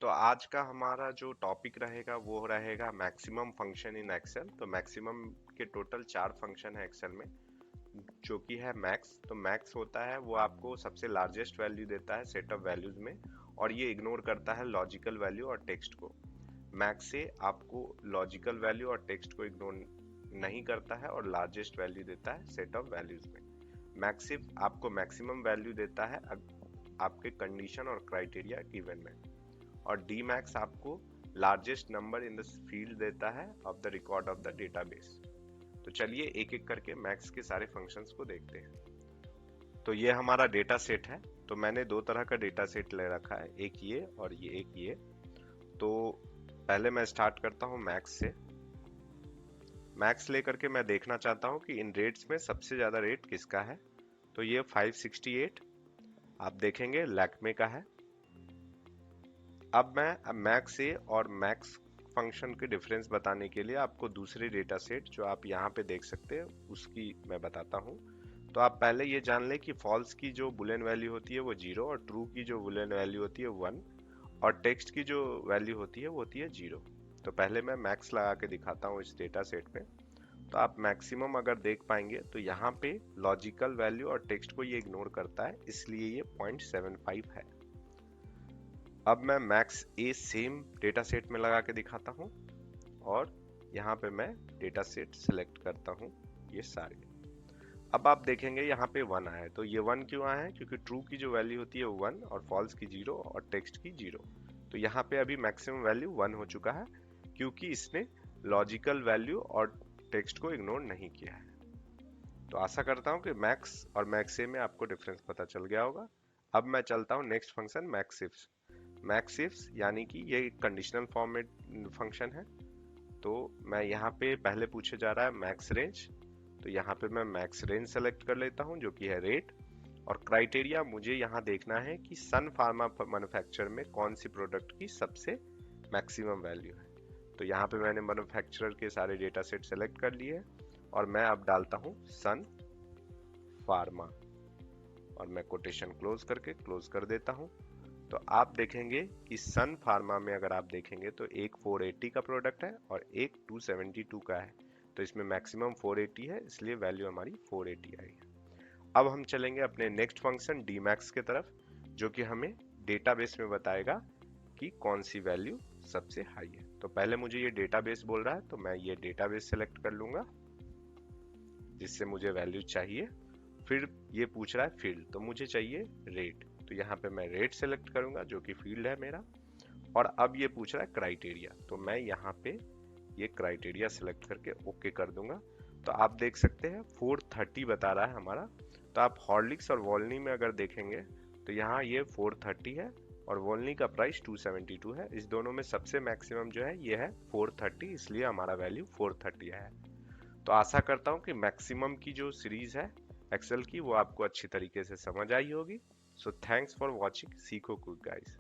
तो आज का हमारा जो टॉपिक रहेगा वो रहेगा मैक्सिमम फंक्शन इन एक्सेल। तो मैक्सिमम के टोटल 4 फंक्शन है एक्सेल में, जो कि है मैक्स। तो मैक्स होता है वो आपको सबसे लार्जेस्ट वैल्यू देता है सेट ऑफ वैल्यूज में, और ये इग्नोर करता है लॉजिकल वैल्यू और टेक्स्ट को। मैक्स से आपको लॉजिकल वैल्यू और टेक्स्ट को इग्नोर नहीं करता है और लार्जेस्ट वैल्यू देता है सेट ऑफ वैल्यूज में। मैक्स सिर्फ आपको मैक्सिमम वैल्यू देता है आपके कंडीशन और क्राइटेरिया गिवन में, और डी मैक्स आपको largest number in the field देता है of the record of the database. तो चलिए एक एक करके मैक्स के सारे फंक्शंस को देखते हैं। तो ये हमारा डेटा सेट है। तो मैंने दो तरह का डेटा सेट ले रखा है, एक ये और ये एक ये। तो पहले मैं स्टार्ट करता हूँ मैक्स से। मैक्स लेकर के मैं देखना चाहता हूँ कि इन रेट्स में सबसे ज्यादा रेट किसका है। तो ये 568 आप देखेंगे लैक्मे का है। अब मैं मैक्स ए और मैक्स फंक्शन के डिफरेंस बताने के लिए आपको दूसरे डेटा सेट जो आप यहाँ पे देख सकते हैं उसकी मैं बताता हूँ। तो आप पहले ये जान लें कि फॉल्स की जो बुलियन वैल्यू होती है वो 0, और ट्रू की जो बुलियन वैल्यू होती है 1, और टेक्स्ट की जो वैल्यू होती है वो होती है 0। तो पहले मैं मैक्स लगा के दिखाता हूँ इस डेटा सेट में। तो आप मैक्सिमम अगर देख पाएंगे तो यहाँ पे लॉजिकल वैल्यू और टेक्स्ट को ये इग्नोर करता है, इसलिए ये 0.75 है। अब मैं मैक्स ए सेम डेटा सेट में लगा के दिखाता हूँ, और यहाँ पे मैं डेटा सेट सेलेक्ट करता हूँ ये सारे। अब आप देखेंगे यहाँ पे 1 आया है। तो ये 1 क्यों आया है? क्योंकि ट्रू की जो वैल्यू होती है 1 और फॉल्स की 0 और टेक्स्ट की 0। तो यहाँ पे अभी मैक्सिमम वैल्यू 1 हो चुका है, क्योंकि इसने लॉजिकल वैल्यू और टेक्स्ट को इग्नोर नहीं किया है। तो आशा करता हूँ कि मैक्स और मैक्स ए में आपको डिफरेंस पता चल गया होगा। अब मैं चलता हूँ नेक्स्ट फंक्शन मैक्सिफ्स। मैक्सिफ्स यानी कि ये एक कंडीशनल फॉर्मेट फंक्शन है। तो मैं यहाँ पे पहले पूछे जा रहा है मैक्स रेंज। तो यहाँ पे मैं मैक्स रेंज सेलेक्ट कर लेता हूँ जो कि है रेट, और क्राइटेरिया मुझे यहाँ देखना है कि सन फार्मा मैन्युफैक्चर में कौन सी प्रोडक्ट की सबसे मैक्सिमम वैल्यू है। तो यहाँ पे मैंने मैन्युफैक्चरर के सारे डेटा सेट सेलेक्ट कर लिए, और मैं अब डालता हूँ सन फार्मा, और मैं कोटेशन क्लोज करके क्लोज कर देता हूँ। तो आप देखेंगे कि सन फार्मा में अगर आप देखेंगे तो एक 480 का प्रोडक्ट है और एक 272 का है। तो इसमें मैक्सिमम 480 है, इसलिए वैल्यू हमारी 480 आई है। अब हम चलेंगे अपने नेक्स्ट फंक्शन डीमैक्स के तरफ, जो कि हमें डेटाबेस में बताएगा कि कौन सी वैल्यू सबसे हाई है। तो पहले मुझे ये डेटाबेस बोल रहा है, तो मैं ये डेटाबेस सेलेक्ट कर लूंगा जिससे मुझे वैल्यू चाहिए। फिर ये पूछ रहा है फील्ड, तो मुझे चाहिए रेट। तो यहाँ पे मैं रेट सेलेक्ट करूंगा जो कि फील्ड है मेरा। और अब ये पूछ रहा है क्राइटेरिया, तो मैं यहाँ पे ये क्राइटेरिया सेलेक्ट करके ओके कर दूंगा। तो आप देख सकते हैं 430 बता रहा है हमारा। तो आप हॉर्लिक्स और वोल्नी में अगर देखेंगे तो यहाँ ये 430 है और वोल्नी का प्राइस 272 है। इस दोनों में सबसे मैक्सिमम जो है ये है 430, इसलिए हमारा वैल्यू 430 है। तो आशा करता हूँ कि मैक्सिमम की जो सीरीज है एक्सेल की वो आपको अच्छी तरीके से समझ आई होगी। So thanks for watching. सीखो क्विक गाइस।